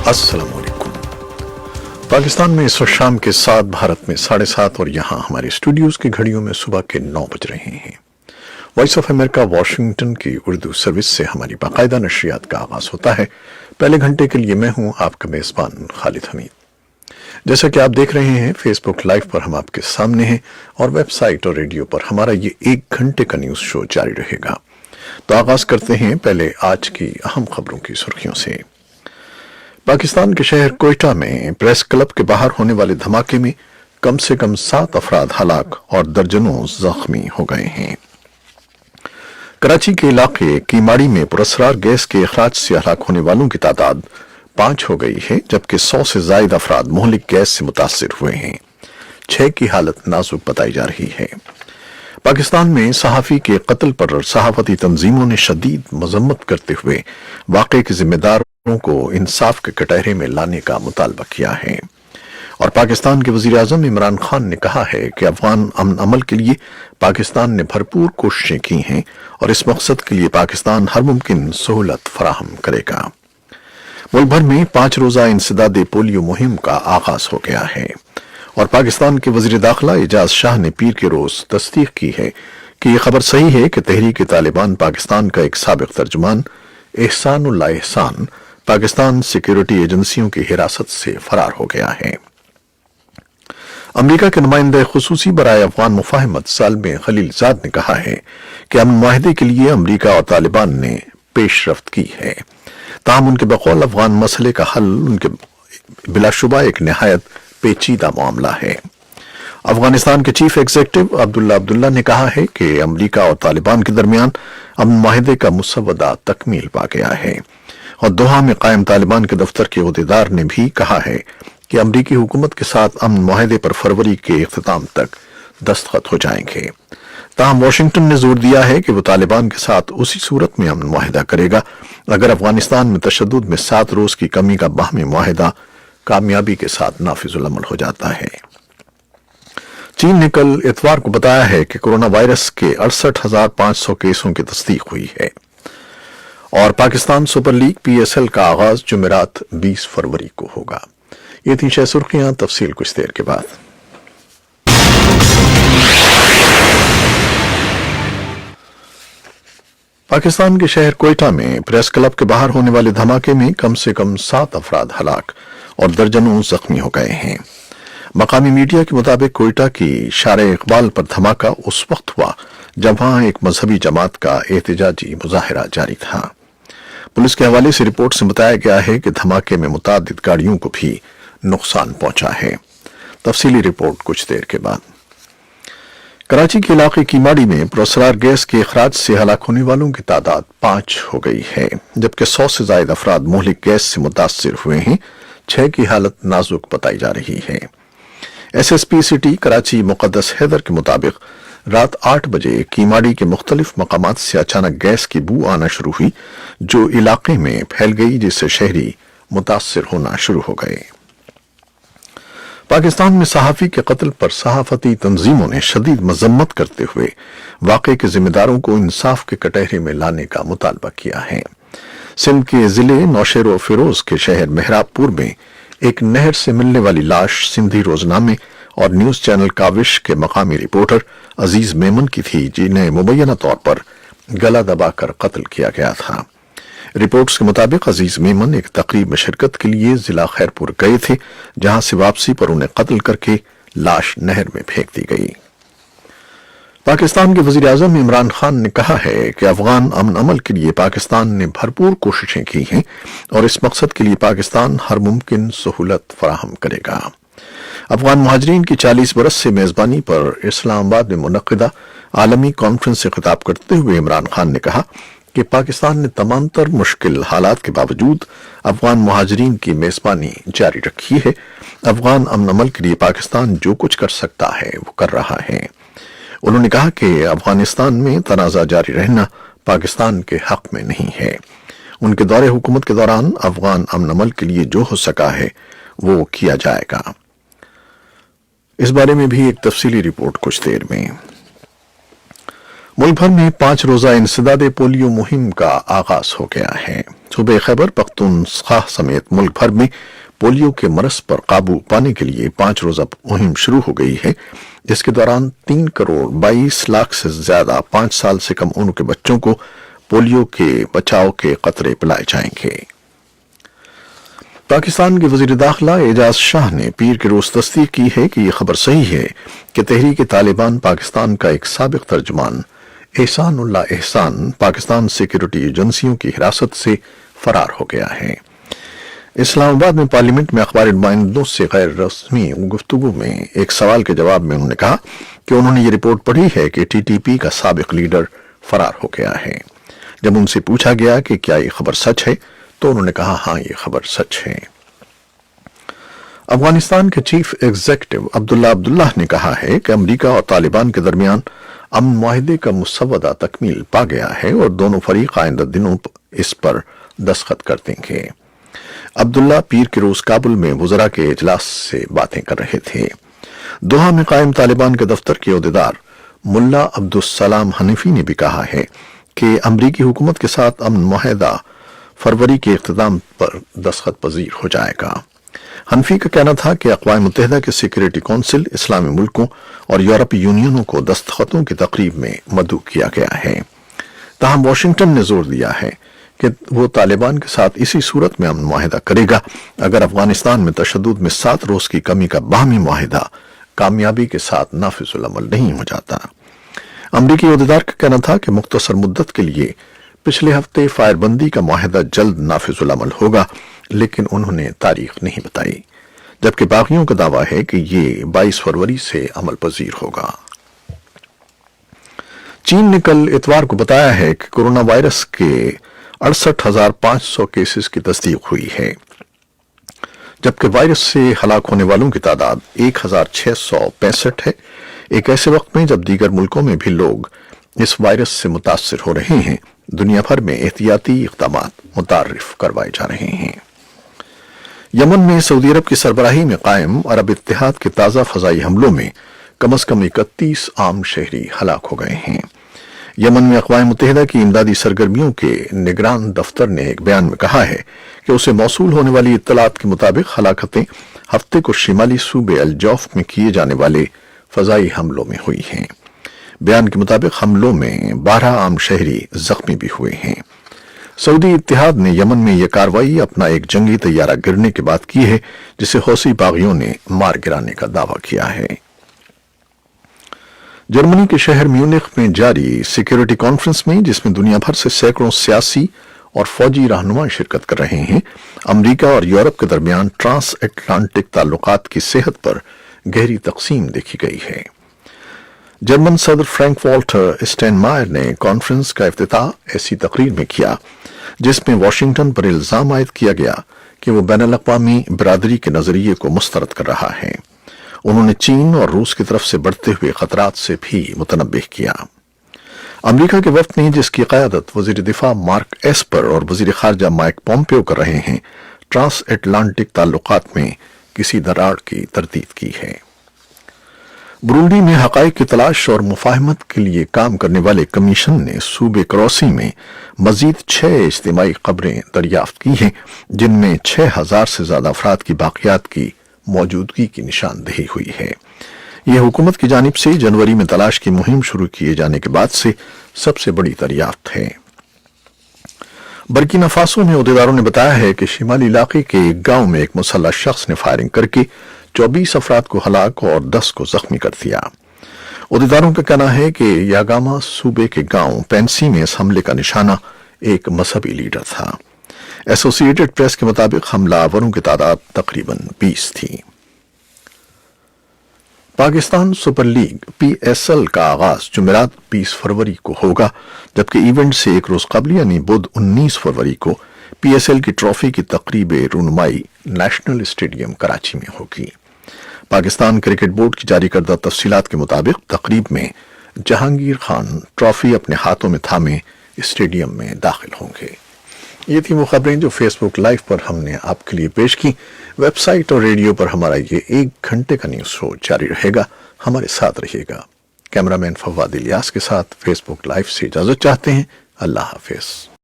अस्सलाम वालेकुम। पाकिस्तान में इस वक्त शाम के 7, भारत में 7:30 और यहाँ हमारे स्टूडियोज की घड़ियों में सुबह के 9 बज रहे हैं। वॉइस ऑफ अमेरिका वाशिंगटन की उर्दू सर्विस से हमारी बाकायदा नशरियात का आगाज होता है। पहले घंटे के लिए मैं हूँ आपका मेज़बान खालिद हमीद। जैसा कि आप देख रहे हैं, फेसबुक लाइव पर हम आपके सामने हैं और वेबसाइट और रेडियो पर हमारा ये 1 घंटे का न्यूज़ शो जारी रहेगा। तो आगाज करते हैं पहले आज की अहम खबरों की सुर्खियों से। पाकिस्तान के शहर कोयटा में प्रेस क्लब के बाहर होने वाले धमाके में कम से कम 7 अफराद हलाक और दर्जनों जख्मी हो गए हैं। कराची के इलाके कीमाड़ी में पुरस्कार गैस के अखराज से हलाक होने वालों की तादाद 5 हो गई है, जबकि 100 से ज्यादा अफराद मोहलिक गैस से मुतासिर हुए हैं। 6 की हालत नाजुक बताई जा रही है। पाकिस्तान में सहाफी के कत्ल पर सहाफती तंजीमों ने शदीद मजम्मत करते हुए वाक़े के जिम्मेदारों को इंसाफ के कटहरे में लाने का मुतालबा किया है। और पाकिस्तान के वज़ीर आज़म इमरान खान ने कहा है कि अफगान अमन अमल के लिए पाकिस्तान ने भरपूर कोशिशें की हैं और इस मकसद के लिए पाकिस्तान हर मुमकिन सहूलत फराहम करेगा। मुल्क भर में 5 रोज़ा इंसदाद पोलियो मुहिम का आगाज हो गया है और पाकिस्तान के वज़ीर दाखिला एजाज शाह ने पीर के रोज तस्दीक की है कि यह खबर सही है कि तहरीक तालिबान पाकिस्तान का एक साबिक तर्जुमान एहसानुल्लाह एहसान पाकिस्तान सिक्योरिटी एजेंसियों की हिरासत से फरार हो गया है। अमरीका के नुमाइंदे खुसूसी बराए अफगान मुफाहमत सालमे खलीलजाद ने कहा है कि अमन मुआहदे के लिए अमरीका और तालिबान ने पेशरफ्त की है। ताहम उनके बकौल अफगान मसले का हल उनके बिलाशुबा एक निहायत पेचीदा मामला है। अफगानिस्तान के चीफ एग्जीक्यूटिव अब्दुल्ला अब्दुल्ला ने कहा है कि अमरीका और तालिबान के दरमियान अमन मुआहदे का मुसव्वदा तकमील पा गया है और दोहा में कायम तालिबान के दफ्तर के ओहदेदार ने भी कहा है कि अमरीकी हुकूमत के साथ अमन मुआहदे पर फरवरी के इख्तिताम तक दस्तखत हो जाएंगे। ताहम वाशिंगटन ने जोर दिया है कि वो तालिबान के साथ उसी सूरत में अमन मुआहदा करेगा अगर अफगानिस्तान में तशद्दुद में 7 रोज की कमी का बाहमी मुआहदा कामयाबी के साथ नाफिजुल अमल हो जाता है। चीन ने कल इतवार को बताया है कि कोरोना वायरस के 68,500 केसों की तस्दीक हुई है। और पाकिस्तान सुपर लीग PSL का आगाज जुमेरात 20 फरवरी को होगा। ये थी 6 सुर्खियां, तफसील कुछ देर के बाद। पाकिस्तान के शहर कोयटा में प्रेस क्लब के बाहर होने वाले धमाके में कम से कम 7 अफराद हलाक और दर्जनों जख्मी हो गए हैं। मकामी मीडिया के मुताबिक कोयटा की शारे इकबाल पर धमाका उस वक्त हुआ जब वहां एक मजहबी जमात का एहतजाजी मुजाहिरा जारी था। पुलिस के हवाले से रिपोर्ट से बताया गया है कि धमाके में मुतादिद गाड़ियों को भी नुकसान पहुंचा है। तफसीली रिपोर्ट कुछ देर के बाद। कराची के इलाके कीमाड़ी में पुरस्कार गैस के अखराज से हलाक होने वालों की तादाद 5 हो गई है, जबकि 100 से ज्यादा अफराद मोहलिक गैस से मुतासिर हुए हैं। 6 की हालत नाजुक बताई जा रही है। SSP सिटी कराची मुकद्दस हैदर के मुताबिक रात 8 बजे कीमाड़ी के मुख्तलिफ मकामात से अचानक गैस की बू आना शुरू हुई, जो इलाके में फैल गई, जिससे शहरी मुतासिर होना शुरू हो गए। पाकिस्तान में सहाफी के कत्ल पर सहाफती तंजीमों ने शदीद मजम्मत करते हुए वाक़े के जिम्मेदारों को इंसाफ के कटहरे में लाने का मुतालबा किया है। सिंध के जिले नौशेरो फिरोज के शहर मेहराबपुर में एक नहर से मिलने वाली लाश सिंधी रोजनामे और न्यूज चैनल काविश के मकामी रिपोर्टर अजीज मेमन की थी, जिन्हें मुबैना तौर पर गला दबाकर कत्ल किया गया था। रिपोर्ट्स के मुताबिक अजीज मेमन एक तकरीब में शिरकत के लिए जिला खैरपुर गए थे, जहां से वापसी पर उन्हें कत्ल करके लाश नहर में फेंक दी गई। पाकिस्तान के वज़ीर आज़म इमरान खान ने कहा है कि अफगान अमन अमल के लिए पाकिस्तान ने भरपूर कोशिशें की हैं और इस मकसद के लिए पाकिस्तान हर मुमकिन सहूलत फराहम करेगा। अफगान मुहाजिरीन की 40 बरस से मेजबानी पर इस्लामाबाद में मुनक्किदा आलमी कॉन्फ्रेंस से खिताब करते हुए इमरान खान ने कहा कि पाकिस्तान ने तमाम तर मुश्किल हालात के बावजूद अफगान मुहाजिरीन की मेजबानी जारी रखी है। अफगान अमन अमल के लिए पाकिस्तान जो कुछ कर सकता है वो कर रहा है। उन्होंने कहा कि अफगानिस्तान में तनाज़ा जारी रहना पाकिस्तान के हक में नहीं है। उनके दौरे हुकूमत के दौरान अफगान अमन अमल के लिए जो हो सका है वो किया जाएगा। इस बारे में भी एक तफसीली रिपोर्ट कुछ देर में। मुल्क भर में 5 रोजा इंसदाद पोलियो मुहिम का आगाज हो गया है। सूबे खैबर पख्तूनख्वा समेत मुल्क भर में पोलियो के मरज पर काबू पाने के लिए 5 रोजा मुहिम शुरू हो गई है, जिसके दौरान 3 करोड़ 22 लाख से ज्यादा 5 साल से कम उम्र के बच्चों को पोलियो के बचाव के कतरे पिलाए जाएंगे। पाकिस्तान के वजीर दाखिला एजाज शाह ने पीर के रोज तस्दीक की है कि यह खबर सही है कि तहरीक तालिबान पाकिस्तान का एक साबिक तर्जुमान एहसानुल्लाह एहसान पाकिस्तान सिक्योरिटी एजेंसियों की हिरासत से फरार हो गया है। इस्लामाबाद में पार्लियामेंट में अखबारी नुमाइंदों से गैर रस्मी गुफ्तगू में एक सवाल के जवाब में उन्होंने कहा कि उन्होंने ये रिपोर्ट पढ़ी है कि टीटीपी का साबिक लीडर फरार हो गया है। जब उनसे पूछा गया कि क्या ये खबर सच है तो उन्होंने कहा हाँ, ये खबर सच है। अफगानिस्तान के चीफ एग्जीक्यूटिव अब्दुल्लाह ने कहा है कि अमेरिका और तालिबान के दरमियान अमन मुआहिदे का मुसव्वदा तकमील पा गया है और दोनों फरीक आइंदा दिनों इस पर दस्तखत कर देंगे। अब्दुल्ला पीर के रोज काबुल में वज़रा के इजलास से बातें कर रहे थे। दोहा में कायम तालिबान के दफ्तर के अहदेदार मुल्ला अब्दुस्सलाम हनीफी ने भी कहा है कि अमरीकी हुकूमत के साथ अमन मुआहिदा फरवरी के इख्तिताम पर दस्तखत पजीर हो जाएगा। हनफी का कहना था कि अक़वाम मुत्तहिदा के सिक्योरिटी काउंसिल इस्लामी मुल्कों और यूरोपीय यूनियनों को दस्तखतों की तकरीब में मदऊ किया गया है। ताहम वाशिंगटन ने जोर दिया है कि वो तालिबान के साथ इसी सूरत में अमन मुआहिदा करेगा अगर अफगानिस्तान में तशद्दुद में 7 रोज की कमी का बाहमी मुआहिदा कामयाबी के साथ नाफिजुल अमल नहीं हो जाता। अमरीकी अहदेदार का कहना था कि मुख्तसर मुद्दत के लिए पिछले हफ्ते फायरबंदी का मुआहिदा जल्द नाफिजुल अमल होगा, लेकिन उन्होंने तारीख नहीं बताई, जबकि बागियों का दावा है कि ये 22 फरवरी से अमल पजीर होगा। चीन ने कल इतवार को बताया है कि कोरोना वायरस के 68,500 केसेस की तस्दीक हुई है, जबकि वायरस से हलाक होने वालों की तादाद 1,665 है। एक ऐसे वक्त में जब दीगर मुल्कों में भी लोग इस वायरस से मुतासिर हो रहे हैं, दुनिया भर में एहतियाती इक़दामात मुतारिफ करवाए जा रहे हैं। यमन में सऊदी अरब की सरबराही में कायम अरब इत्तेहाद के ताज़ा फ़ज़ाई हमलों में कम अज़ कम 31 आम शहरी हलाक हो गए हैं। यमन में अक़वाम मुत्तहिदा की इमदादी सरगर्मियों के निगरान दफ्तर ने एक बयान में कहा है कि उसे मौसूल होने वाली इत्तलात के मुताबिक हलाकतें हफ्ते को शिमाली सूबे अल जौफ में किए जाने वाले फ़ज़ाई हमलों में हुई हैं। बयान के मुताबिक हमलों में 12 आम शहरी जख्मी भी हुए हैं। सऊदी इत्तेहाद ने यमन में यह कार्रवाई अपना एक जंगी तैयारा गिरने के बाद की है, जिसे हौसी बागियों ने मार गिराने का दावा किया है। जर्मनी के शहर म्यूनिख में जारी सिक्योरिटी कॉन्फ्रेंस में, जिसमें दुनिया भर से सैकड़ों सियासी और फौजी रहनुमा शिरकत कर रहे हैं, अमेरिका और यूरोप के दरमियान ट्रांस अटलांटिक ताल्लुकात की सेहत पर गहरी तकसीम देखी गई है। जर्मन सदर फ्रैंक वॉल्टर स्टेनमायर ने कॉन्फ्रेंस का इफ्तिताह ऐसी तकरीर में किया जिसमें वाशिंगटन पर इल्जाम आयद किया गया कि वो बैनुल-अक़वामी बिरादरी के नजरिए को मुस्तरद कर रहा है। उन्होंने चीन और रूस की तरफ से बढ़ते हुए खतरात से भी मुतनब्बिह किया। अमेरिका के वफ्द ने, जिसकी क़यादत वज़ीर दिफा मार्क एस्पर और वज़ीर ख़ारजा माइक पोम्पियो कर रहे हैं, ट्रांस अटलांटिक ताल्लुकात में किसी दरार की तरदीद की है। बुरुंडी में हक़ाइक़ की तलाश और मुफाहमत के लिए काम करने वाले कमीशन ने सूबे करौसी में मजीद 6 इज्तिमाई कब्रें दरियाफ्त की हैं, जिनमें 6,000 से ज्यादा अफराद की बाक़ियात की मौजूदगी की निशानदेही हुई है। यह हुकूमत की जानिब से जनवरी में तलाश की मुहिम शुरू किए जाने के बाद से सबसे बड़ी दरियाफ्त है। बर्किना फासो में अहदेदारों ने बताया है कि शिमाली इलाके के एक गांव में एक मुसल्लह शख्स ने फायरिंग करके 24 अफराद को हलाक और 10 को जख्मी कर दिया। अहदेदारों का कहना है कि यागामा सूबे के गांव पेंसी में इस हमले का निशाना एक मजहबी लीडर था। एसोसिएटेड प्रेस के मुताबिक हमलावरों की तादाद तकरीबन 20 थी। पाकिस्तान सुपर लीग PSL का आगाज जुमेरात 20 फरवरी को होगा, जबकि इवेंट से एक रोज कबल यानी बुध 19 फरवरी को PSL की ट्रॉफी की तकरीब रूनुमाई नेशनल स्टेडियम कराची में होगी। पाकिस्तान क्रिकेट बोर्ड की जारी करदा तफसीलात के मुताबिक तकरीब में जहांगीर खान ट्रॉफी अपने हाथों में थामे स्टेडियम में दाखिल होंगे। ये थी वो खबरें जो फेसबुक लाइव पर हमने आपके लिए पेश की। वेबसाइट और रेडियो पर हमारा ये 1 घंटे का न्यूज़ शो जारी रहेगा। हमारे साथ रहिएगा। کیمرہ مین فواد الیاس کے ساتھ فیس بک لائیو سے اجازت چاہتے ہیں. اللہ حافظ.